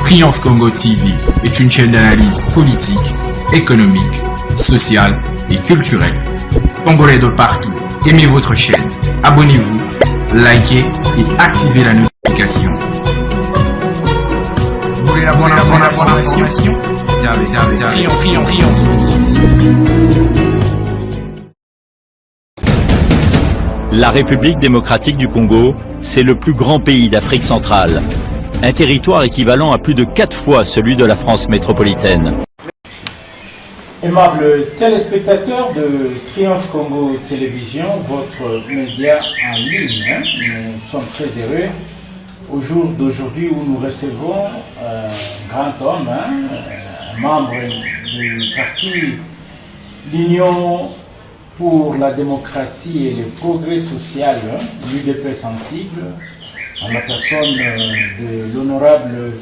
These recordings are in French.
Triomphe Congo TV est une chaîne d'analyse politique, économique, sociale et culturelle. Congolais de partout, aimez votre chaîne, abonnez-vous, likez et activez la notification. Vous voulez la bonne information? La République démocratique du Congo, c'est le plus grand pays d'Afrique centrale. Un territoire équivalent à plus de 4 fois celui de la France métropolitaine. Aimables téléspectateurs de Triomphe Congo Télévision, votre média en ligne, nous sommes très heureux au jour d'aujourd'hui où nous recevons un grand homme, un membre du parti l'Union pour la démocratie et le progrès social, l'UDP sensible, en la personne de l'honorable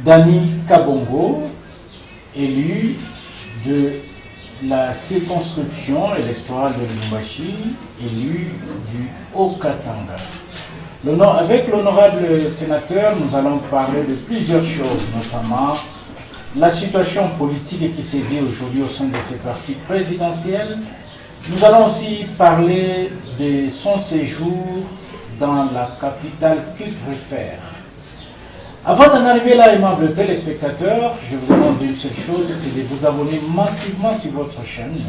Dani Kabongo, élu de la circonscription électorale de Lubumbashi, élu du Haut-Katanga. Avec l'honorable sénateur, nous allons parler de plusieurs choses, notamment la situation politique qui sévit aujourd'hui au sein de ces partis présidentiels. Nous allons aussi parler de son séjour dans la capitale qu'il préfère. Avant d'en arriver là, aimables téléspectateurs, je vous demande une seule chose, c'est de vous abonner massivement sur votre chaîne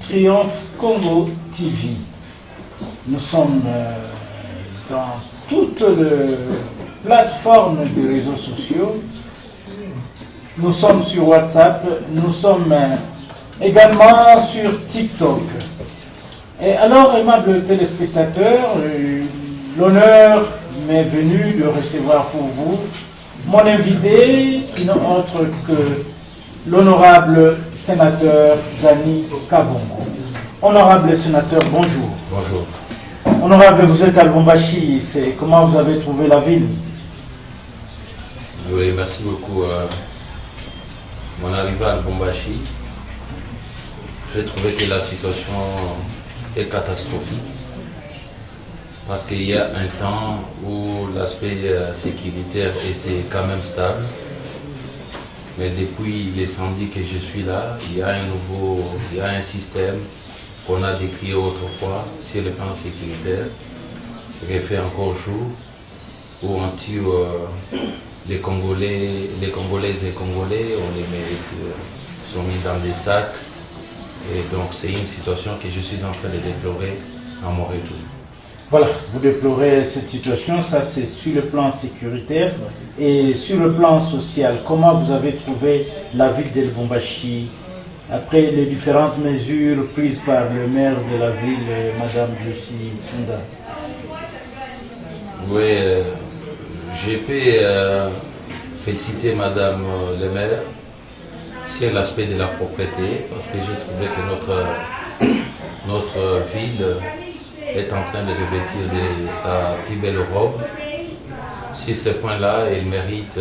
Triomphe Congo TV. Nous sommes dans toutes les plateformes de réseaux sociaux. Nous sommes sur WhatsApp, nous sommes également sur TikTok. Et alors, aimables téléspectateurs, l'honneur m'est venu de recevoir pour vous mon invité, qui n'est autre que l'honorable sénateur Dani Kabongo. Honorable sénateur, bonjour. Bonjour. Honorable, vous êtes à Lubumbashi, comment vous avez trouvé la ville? Oui, merci beaucoup. Mon arrivée à Lubumbashi, j'ai trouvé que la situation est catastrophique. Parce qu'il y a un temps où l'aspect sécuritaire était quand même stable. Mais depuis les samedis que je suis là, il y a un système qu'on a décrit autrefois sur le plan sécuritaire, qui fait encore jour, où on tue les Congolaises et Congolais, on les met, sont mis dans des sacs. Et donc c'est une situation que je suis en train de déplorer à mon retour. Voilà, vous déplorez cette situation, ça c'est sur le plan sécuritaire. Et sur le plan social, comment vous avez trouvé la ville de Lubumbashi après les différentes mesures prises par le maire de la ville, Madame Josie Tunda? Oui, j'ai pu féliciter Madame le maire sur l'aspect de la propreté, parce que j'ai trouvé que notre ville est en train de revêtir de sa plus belle robe. Sur ce point-là, elle mérite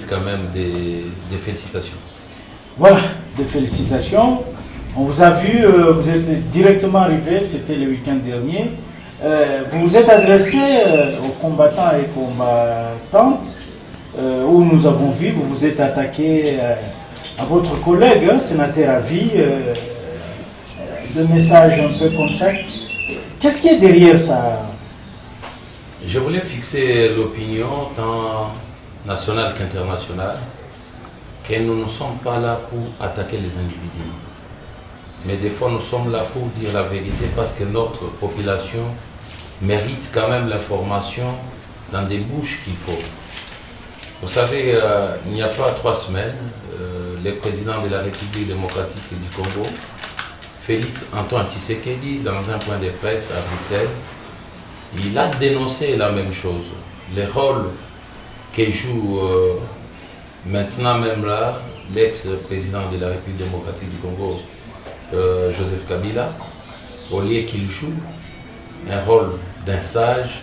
quand même des félicitations. Voilà, des félicitations. On vous a vu, vous êtes directement arrivé, c'était le week-end dernier. Vous vous êtes adressé aux combattants et combattantes, où nous avons vu, vous vous êtes attaqué à votre collègue, sénateur à vie, de messages un peu comme ça. Qu'est-ce qui est derrière ça? Je voulais fixer l'opinion tant nationale qu'internationale que nous ne sommes pas là pour attaquer les individus. Mais des fois nous sommes là pour dire la vérité parce que notre population mérite quand même l'information dans des bouches qu'il faut. Vous savez, il n'y a pas 3 semaines, le président de la République démocratique du Congo, Félix Antoine Tshisekedi, dans un point de presse à Bruxelles, il a dénoncé la même chose. Le rôle que joue maintenant même là l'ex-président de la République démocratique du Congo, Joseph Kabila, au lieu qu'il joue un rôle d'un sage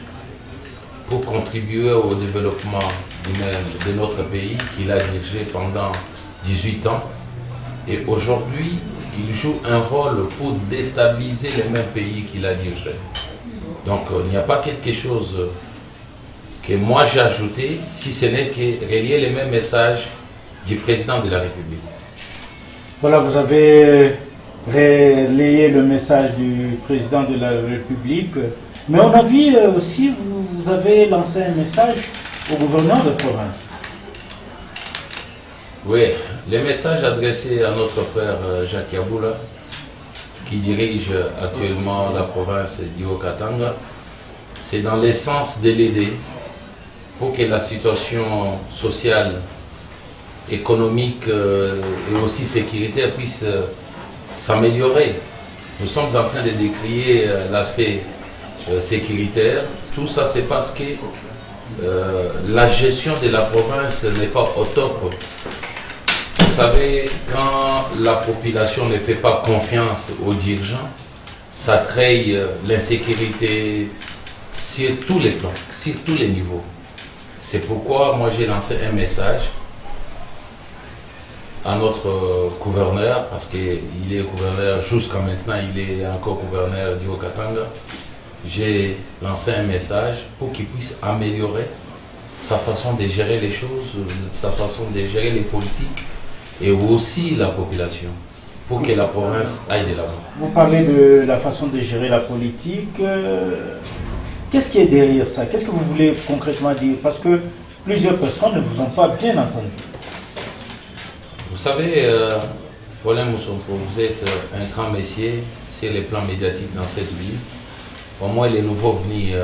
pour contribuer au développement de notre pays qu'il a dirigé pendant 18 ans. Et aujourd'hui, il joue un rôle pour déstabiliser les mêmes pays qu'il a dirigés. Donc il n'y a pas quelque chose que moi j'ai ajouté, si ce n'est que relier les mêmes messages du président de la République. Voilà, vous avez relayé le message du président de la République, mais on a vu aussi, vous avez lancé un message au gouverneur de province. Oui, les messages adressés à notre frère Jacques Yaboula, qui dirige actuellement la province du Haut-Katanga, c'est dans l'essence de l'aider pour que la situation sociale, économique et aussi sécuritaire puisse s'améliorer. Nous sommes en train de décrier l'aspect sécuritaire. Tout ça, c'est parce que la gestion de la province n'est pas au top. Vous savez, quand la population ne fait pas confiance aux dirigeants, ça crée l'insécurité sur tous les plans, sur tous les niveaux. C'est pourquoi moi j'ai lancé un message à notre gouverneur, parce qu'il est gouverneur jusqu'à maintenant, il est encore gouverneur du Haut-Katanga. J'ai lancé un message pour qu'il puisse améliorer sa façon de gérer les choses, sa façon de gérer les politiques et aussi la population, pour que la province aille de l'avant. Vous parlez de la façon de gérer la politique. Qu'est-ce qui est derrière ça? Qu'est-ce que vous voulez concrètement dire? Parce que plusieurs personnes ne vous ont pas bien entendu. Vous savez, Paulin Moussonfo, vous êtes un grand messier sur les plans médiatiques dans cette ville. Au moins les nouveaux venus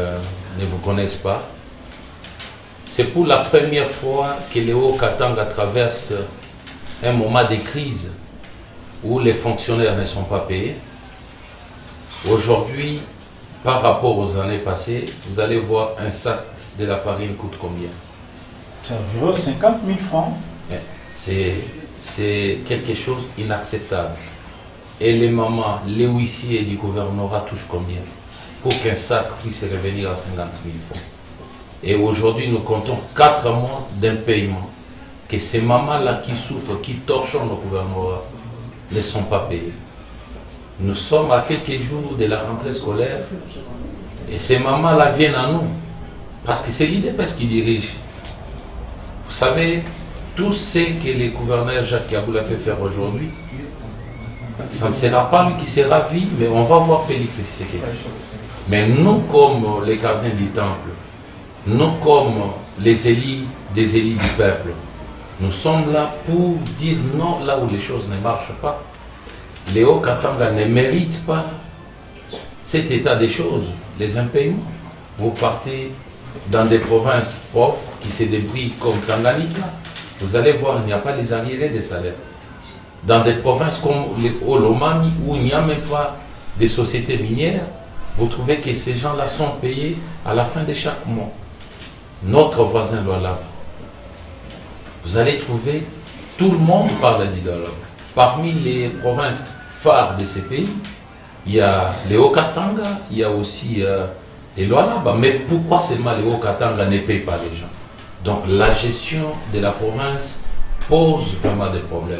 ne vous connaissent pas. C'est pour la première fois que le Haut-Katanga traverse un moment de crise où les fonctionnaires ne sont pas payés. Aujourd'hui, par rapport aux années passées, vous allez voir un sac de la farine coûte combien? C'est environ 50 000 francs. C'est quelque chose d'inacceptable. Et les mamans, les huissiers du gouvernorat touchent combien pour qu'un sac puisse revenir à 50 000 francs? Et aujourd'hui, nous comptons 4 mois d'impayement. Que ces mamans-là qui souffrent, qui torchonnent le gouvernorat, ne sont pas payées. Nous sommes à quelques jours de la rentrée scolaire et ces mamans-là viennent à nous. Parce que c'est l'IDPS qui dirige. Vous savez, tout ce que le gouverneur Jacques Yaboula fait faire aujourd'hui, ça ne sera pas lui qui sera vie, mais on va voir Félix Tshisekedi. Mais nous, comme les gardiens du temple, nous, comme les élus des élus du peuple, nous sommes là pour dire non là où les choses ne marchent pas. Les Hauts-Katanga ne méritent pas cet état des choses, les impayements. Vous partez dans des provinces pauvres qui se débrouillent comme Tanganyika, vous allez voir, il n'y a pas les arriérés des salaires. Dans des provinces comme les Olomami, où il n'y a même pas de sociétés minières, vous trouvez que ces gens-là sont payés à la fin de chaque mois. Notre voisin Lualaba, vous allez trouver, tout le monde parle du dialogue. Parmi les provinces phares de ces pays, il y a les Haut-Katanga, il y a aussi les Lualaba. Mais pourquoi seulement les Haut-Katanga ne payent pas les gens? Donc la gestion de la province pose vraiment des problèmes.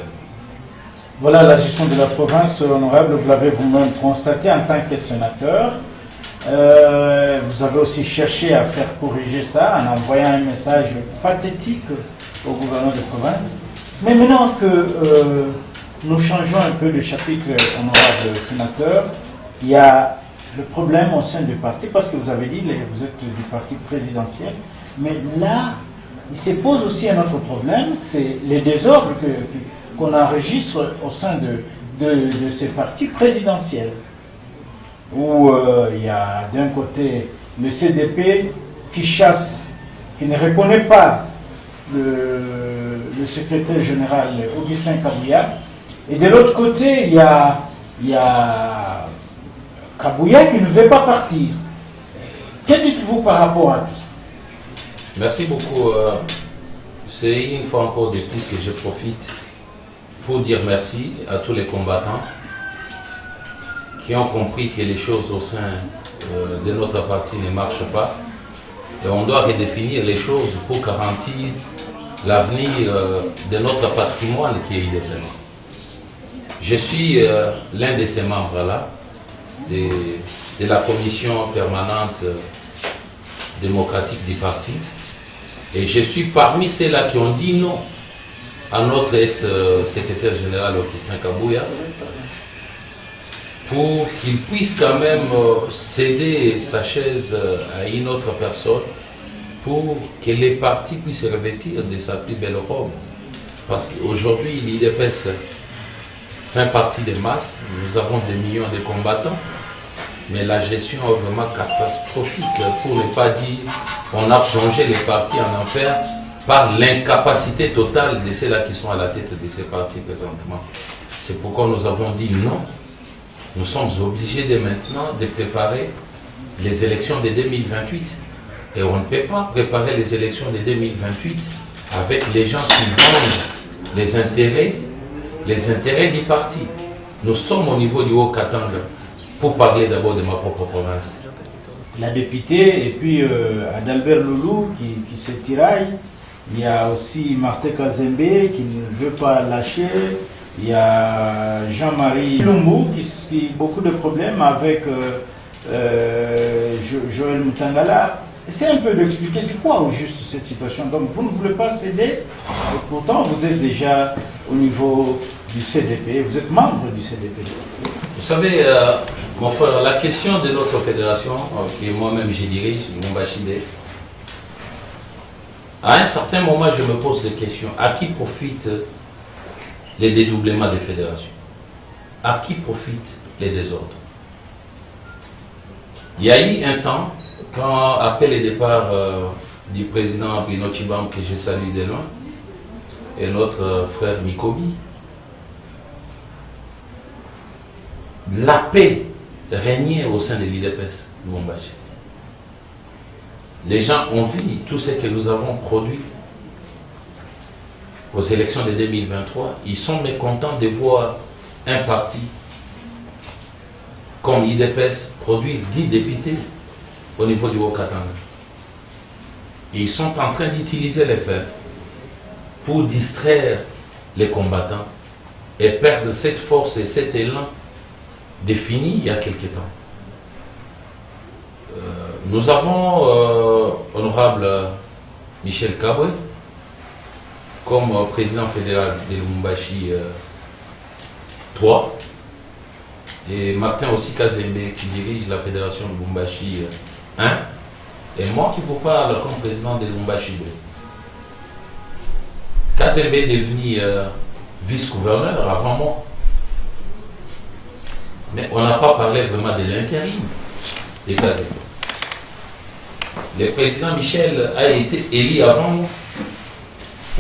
Voilà la gestion de la province, honorable, vous l'avez vous-même constaté en tant que sénateur. Vous avez aussi cherché à faire corriger ça en envoyant un message pathétique au gouverneur de province. Mais maintenant que nous changeons un peu de chapitre, honorable sénateur, il y a le problème au sein du parti, parce que vous avez dit que vous êtes du parti présidentiel, mais là, il se pose aussi un autre problème, c'est les désordres qu'on enregistre au sein de ces partis présidentiels, où il y a d'un côté le CDP qui chasse, qui ne reconnaît pas le secrétaire général Augustin Kabouya, et de l'autre côté il y a Kabouya qui ne veut pas partir. Que dites-vous par rapport à tout ça? Merci beaucoup. C'est une fois encore de plus que je profite pour dire merci à tous les combattants qui ont compris que les choses au sein de notre parti ne marchent pas. Et on doit redéfinir les choses pour garantir l'avenir de notre patrimoine qui est IDPS. Je suis l'un de ces membres-là, de la commission permanente démocratique du parti. Et je suis parmi ceux-là qui ont dit non à notre ex-secrétaire général Christian Kabouya pour qu'il puisse quand même céder sa chaise à une autre personne pour que les partis puissent se revêtir de sa plus belle robe. Parce qu'aujourd'hui, l'IDPS, c'est un parti de masse, nous avons des millions de combattants, mais la gestion est vraiment catastrophique, pour ne pas dire qu'on a plongé les partis en enfer par l'incapacité totale de ceux-là qui sont à la tête de ces partis présentement. C'est pourquoi nous avons dit non. Nous sommes obligés de maintenant de préparer les élections de 2028. Et on ne peut pas préparer les élections de 2028 avec les gens qui vendent les intérêts du parti. Nous sommes au niveau du Haut-Katanga pour parler d'abord de ma propre province. La députée et puis Adalbert Loulou qui se tiraille. Il y a aussi Martin Kazembe qui ne veut pas lâcher. Il y a Jean-Marie Lumbu qui a beaucoup de problèmes avec Joël Mutangala. Essayez un peu d'expliquer c'est quoi au juste cette situation. Donc vous ne voulez pas céder, et pourtant vous êtes déjà au niveau du CDP, vous êtes membre du CDP. Vous savez, mon frère, la question de notre fédération, que moi-même je dirige, Mumbashide, à un certain moment je me pose des questions. À qui profitent les dédoublements des fédérations? À qui profitent les désordres? Il y a eu un temps, quand, après le départ du président Bruno Tshibam, que je salue de loin, et notre frère Mikobi, la paix régnait au sein de l'IDPS de Lubumbashi. Les gens ont vu tout ce que nous avons produit aux élections de 2023. Ils sont mécontents de voir un parti comme l'IDPS produire 10 députés au niveau du Haut-Katanga. Ils sont en train d'utiliser les faits pour distraire les combattants et perdre cette force et cet élan défini il y a quelque temps. Nous avons honorable Michel Kaboué comme président fédéral de Lubumbashi 3 et Martin aussi Kazembe qui dirige la fédération de Lubumbashi 1 et moi qui vous parle comme président de Lubumbashi 2. Kazembe est devenu vice-gouverneur avant moi. Mais on n'a pas parlé vraiment de l'intérim de Kazembe. Le président Michel a été élu avant moi.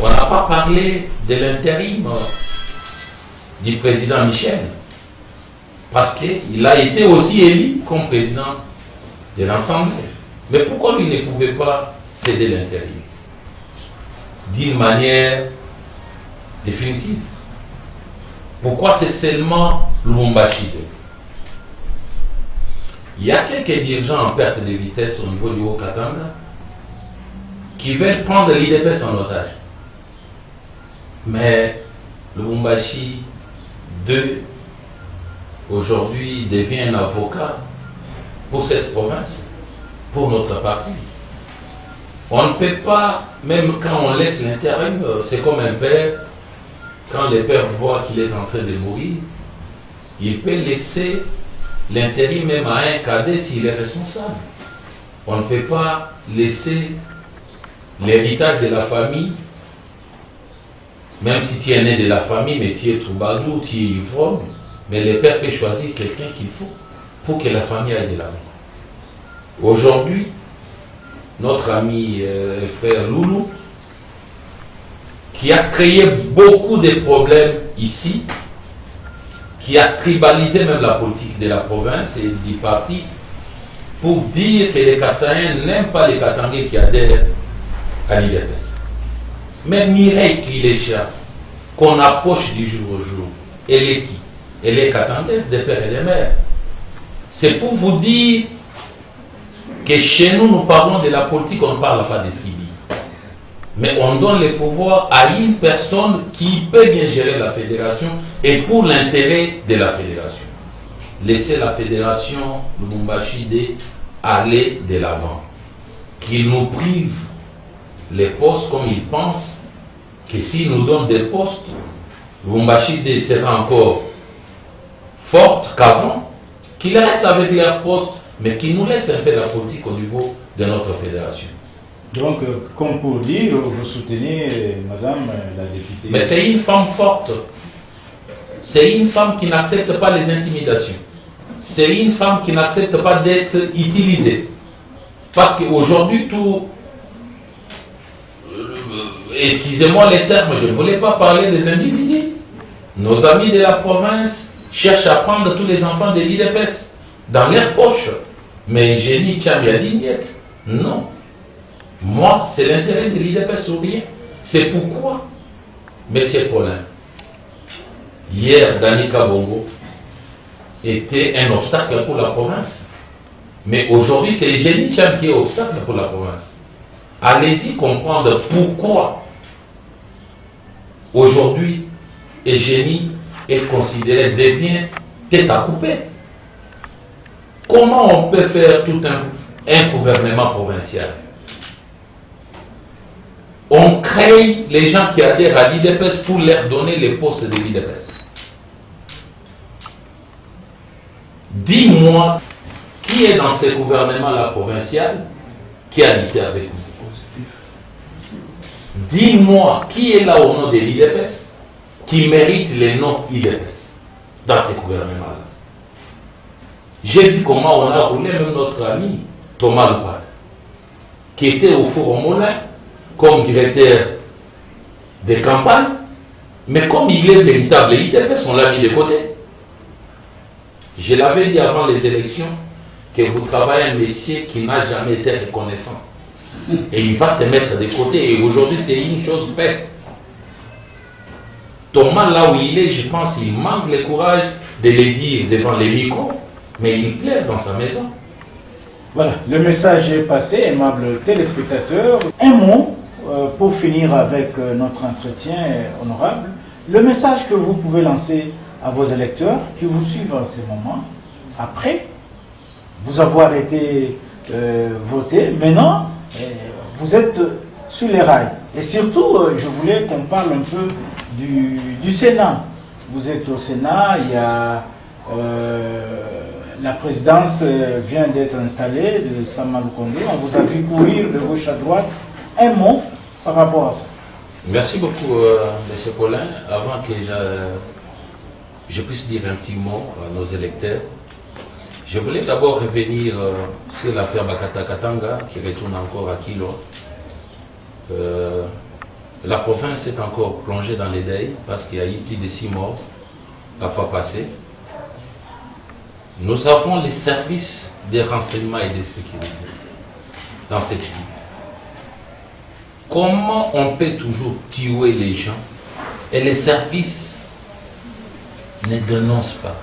On n'a pas parlé de l'intérim du président Michel. Parce qu'il a été aussi élu comme président de l'Assemblée. Mais pourquoi lui ne pouvait pas céder l'intérim d'une manière définitive? Pourquoi c'est seulement Lubumbashi 2? Il y a quelques dirigeants en perte de vitesse au niveau du Haut-Katanga qui veulent prendre l'IDPS en otage. Mais Lubumbashi 2 aujourd'hui devient un avocat pour cette province, pour notre parti. On ne peut pas, même quand on laisse l'intérim, c'est comme un père, quand le père voit qu'il est en train de mourir, il peut laisser l'intérim même à un cadet s'il est responsable. On ne peut pas laisser l'héritage de la famille, même si tu es né de la famille, mais tu es troubadour, tu es ivrogne, mais le père peut choisir quelqu'un qu'il faut pour que la famille aille de l'avant. Aujourd'hui, notre ami frère Loulou, qui a créé beaucoup de problèmes ici, qui a tribalisé même la politique de la province et du parti pour dire que les Kassaïens n'aiment pas les Katangais qui adhèrent à l'IDPS. Mais Mireille Kilecha, qu'on approche du jour au jour, elle est qui? Elle est Katangaise des pères et des mères. C'est pour vous dire que chez nous, nous parlons de la politique, on ne parle pas des tribus. Mais on donne le pouvoir à une personne qui peut bien gérer la fédération et pour l'intérêt de la fédération. Laisser la fédération Lubumbashi aller de l'avant. qu'ils nous privent les postes comme ils pensent que s'ils nous donnent des postes, Lumbashide sera encore forte qu'avant, qu'ils restent avec leurs postes, mais qu'ils nous laissent un peu la politique au niveau de notre fédération. Donc, comme pour dire, vous soutenez Madame la députée. Mais c'est une femme forte. C'est une femme qui n'accepte pas les intimidations. C'est une femme qui n'accepte pas d'être utilisée. Parce qu'aujourd'hui, tout... Excusez-moi les termes, je ne voulais pas parler des individus. Nos amis de la province cherchent à prendre tous les enfants de l'IDPS dans leurs poches. Mais Génie Tcham a dit niet. Non. Moi, c'est l'intérêt de l'IDPS ou rien. C'est pourquoi, M. Paulin, hier, Danica Bongo était un obstacle pour la province. Mais aujourd'hui, c'est Génie Tcham qui est obstacle pour la province. Allez-y comprendre pourquoi aujourd'hui Eugénie est considérée, devient tête à couper. Comment on peut faire tout un gouvernement provincial? On crée les gens qui adhèrent à l'IDPS pour leur donner les postes de l'IDPS. Dis-moi, qui est dans ce gouvernement-là provincial qui a habité avec nous? Dis-moi, qui est là au nom de l'IDPS qui mérite les noms IDPS dans ce gouvernement-là? J'ai vu comment on a roulé même notre ami Thomas Lepad, qui était au Four au Moulin comme directeur de campagne, mais comme il est véritable IDPS, on l'a mis de côté. Je l'avais dit avant les élections que vous travaillez un métier qui n'a jamais été reconnaissant. Et il va te mettre de côté. Et aujourd'hui, c'est une chose faite. Thomas, là où il est, je pense qu'il manque le courage de le dire devant les micros, mais il plaît dans sa maison. Voilà, le message est passé, aimables téléspectateurs. Un mot pour finir avec notre entretien honorable. Le message que vous pouvez lancer à vos électeurs qui vous suivent en ce moment, après vous avoir été voté, maintenant vous êtes sur les rails. Et surtout, je voulais qu'on parle un peu du Sénat. Vous êtes au Sénat, il y a la présidence vient d'être installée de Samalou Kondé. On vous a vu courir de gauche à droite. Un mot par rapport à ça. Merci beaucoup, M. Paulin. Avant que je puisse dire un petit mot à nos électeurs, je voulais d'abord revenir sur l'affaire Bakata Katanga qui retourne encore à Kilo. La province est encore plongée dans les deuils parce qu'il y a eu plus de 6 morts la fois passée. Nous avons les services de renseignement et de sécurité dans cette ville. Comment on peut toujours tuer les gens et les services ne dénoncent pas?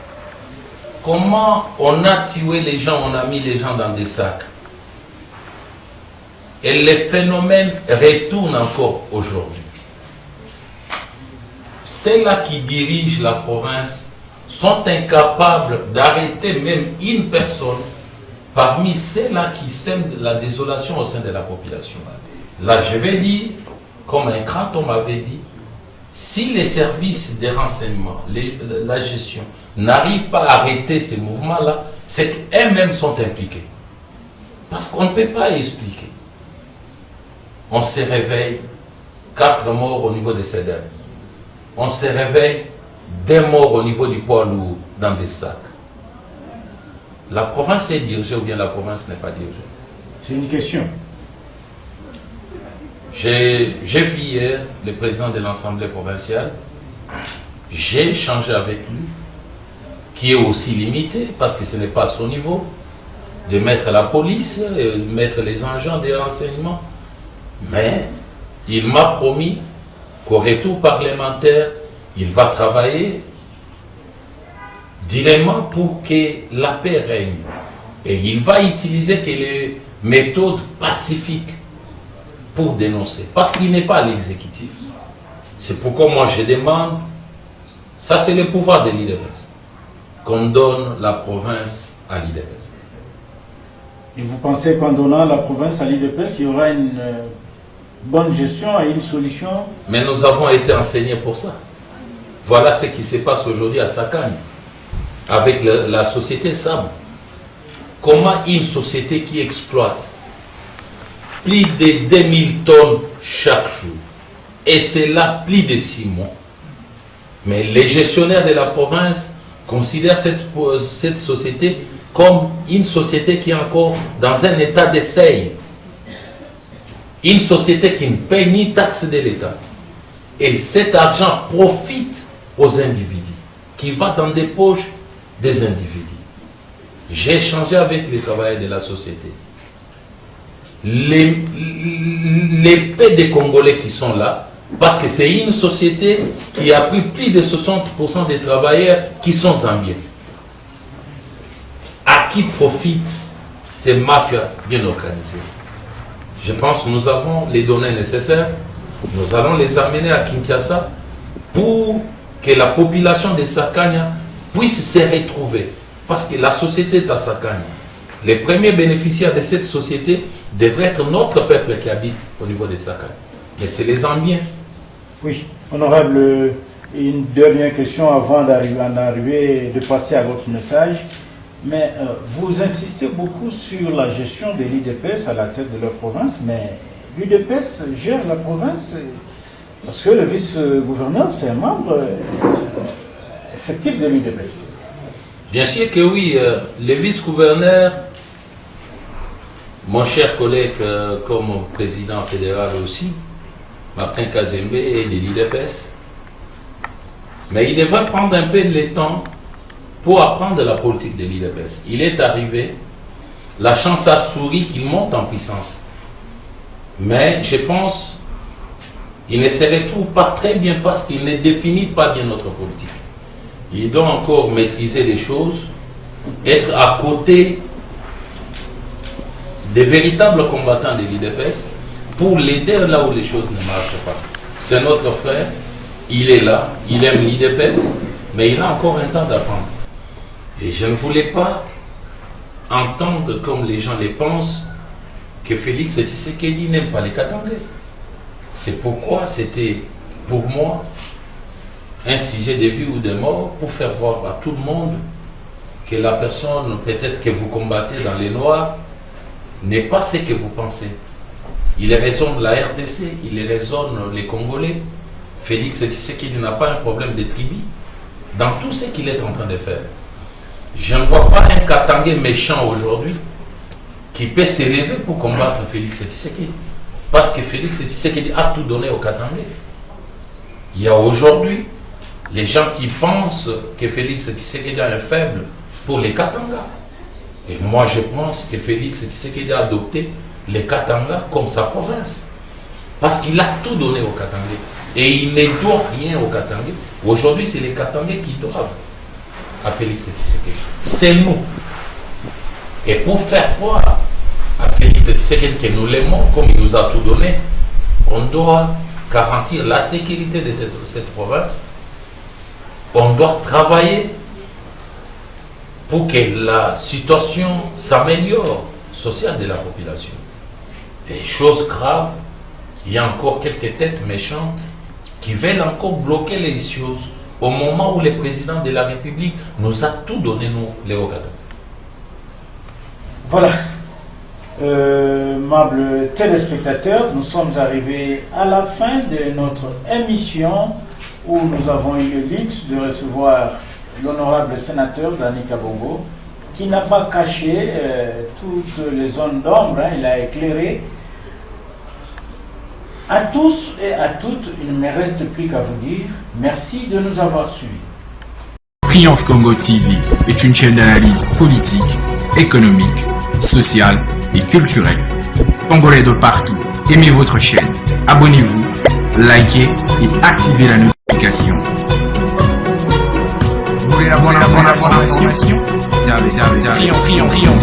Comment on a tué les gens, on a mis les gens dans des sacs? Et les phénomènes retournent encore aujourd'hui. Ceux-là qui dirigent la province sont incapables d'arrêter même une personne parmi ceux-là qui sèment la désolation au sein de la population. Là, je vais dire, comme un grand homme avait dit, si les services de renseignement, la gestion, n'arrivent pas à arrêter ces mouvements-là, c'est qu'eux-mêmes sont impliqués. Parce qu'on ne peut pas expliquer. On se réveille, 4 morts au niveau des CEDER. On se réveille, 2 morts au niveau du poids lourd dans des sacs. La province est dirigée ou bien la province n'est pas dirigée? C'est une question. J'ai vu hier le président de l'Assemblée provinciale. J'ai échangé avec lui, qui est aussi limité, parce que ce n'est pas à son niveau, de mettre la police, de mettre les agents des renseignements. Mais il m'a promis qu'au retour parlementaire, il va travailler directement pour que la paix règne. Et il va utiliser que les méthodes pacifiques pour dénoncer. Parce qu'il n'est pas l'exécutif. C'est pourquoi moi je demande, ça c'est le pouvoir de l'IDPS, qu'on donne la province à l'IDPS. Et vous pensez qu'en donnant la province à l'UDPS, il y aura une bonne gestion et une solution? Mais nous avons été enseignés pour ça. Voilà ce qui se passe aujourd'hui à Sakagne, avec la société Sable. Comment une société qui exploite plus de 2000 tonnes chaque jour, et c'est là plus de 6 mois. Mais les gestionnaires de la province considèrent cette société comme une société qui est encore dans un état d'essai. Une société qui ne paye ni taxes de l'État. Et cet argent profite aux individus, qui va dans des poches des individus. J'ai échangé avec les travailleurs de la société. Les paix des Congolais qui sont là, parce que c'est une société qui a pris plus de 60% des travailleurs qui sont zambiens. À qui profitent ces mafias bien organisées? Je pense que nous avons les données nécessaires. Nous allons les amener à Kinshasa pour que la population de Sakanya puisse se retrouver. Parce que la société est à Sakanya. Les premiers bénéficiaires de cette société devraient être notre peuple qui habite au niveau de Sakanya. Mais c'est les Zambiens. Oui, honorable, une dernière question avant de passer à votre message. Mais vous insistez beaucoup sur la gestion de l'UDPS à la tête de leur province, mais l'UDPS gère la province parce que le vice-gouverneur, c'est un membre effectif de l'UDPS. Bien sûr que oui, le vice-gouverneur, mon cher collègue comme président fédéral aussi, Martin Kazembe est de l'UDPS. Mais il devrait prendre un peu le temps pour apprendre la politique de l'UDPS. Il est arrivé, la chance a souri qu'il monte en puissance. Mais je pense qu'il ne se retrouve pas très bien parce qu'il ne définit pas bien notre politique. Il doit encore maîtriser les choses, être à côté des véritables combattants de l'UDPS pour l'aider là où les choses ne marchent pas. C'est notre frère, il est là, il aime l'UDPS, mais il a encore un temps d'apprendre. Et je ne voulais pas entendre, comme les gens le pensent, que Félix Tshisekedi n'aime pas les Katangais. C'est pourquoi c'était, pour moi, un sujet de vie ou de mort pour faire voir à tout le monde que la personne, peut-être que vous combattez dans les Noirs, n'est pas ce que vous pensez. Il raisonne la RDC, il raisonne les Congolais. Félix Tshisekedi n'a pas un problème de tribu dans tout ce qu'il est en train de faire. Je ne vois pas un Katangais méchant aujourd'hui qui peut s'élever pour combattre Félix Tshisekedi. Parce que Félix Tshisekedi a tout donné aux Katangais. Il y a aujourd'hui les gens qui pensent que Félix Tshisekedi a un faible pour les Katanga. Et moi je pense que Félix Tshisekedi a adopté les Katanga comme sa province. Parce qu'il a tout donné aux Katangais. Et il ne doit rien aux Katangais. Aujourd'hui c'est les Katangais qui doivent à Félix Tshisekedi. C'est nous. Et pour faire voir à Félix Tshisekedi que nous l'aimons comme il nous a tout donné, on doit garantir la sécurité de cette province. On doit travailler pour que la situation s'améliore sociale de la population. Et chose grave, il y a encore quelques têtes méchantes qui veulent encore bloquer les choses au moment où le président de la République nous a tout donné, nous, les Ogadans. Voilà. Amables téléspectateurs, nous sommes arrivés à la fin de notre émission où nous avons eu le luxe de recevoir l'honorable sénateur Dani Kabongo, qui n'a pas caché toutes les zones d'ombre, hein, il a éclairé. À tous et à toutes, il ne me reste plus qu'à vous dire merci de nous avoir suivis. Triomphe Congo TV est une chaîne d'analyse politique, économique, sociale et culturelle. Congolais de partout, aimez votre chaîne, abonnez-vous, likez et activez la notification. Vous voulez la bonne information? Triomphe.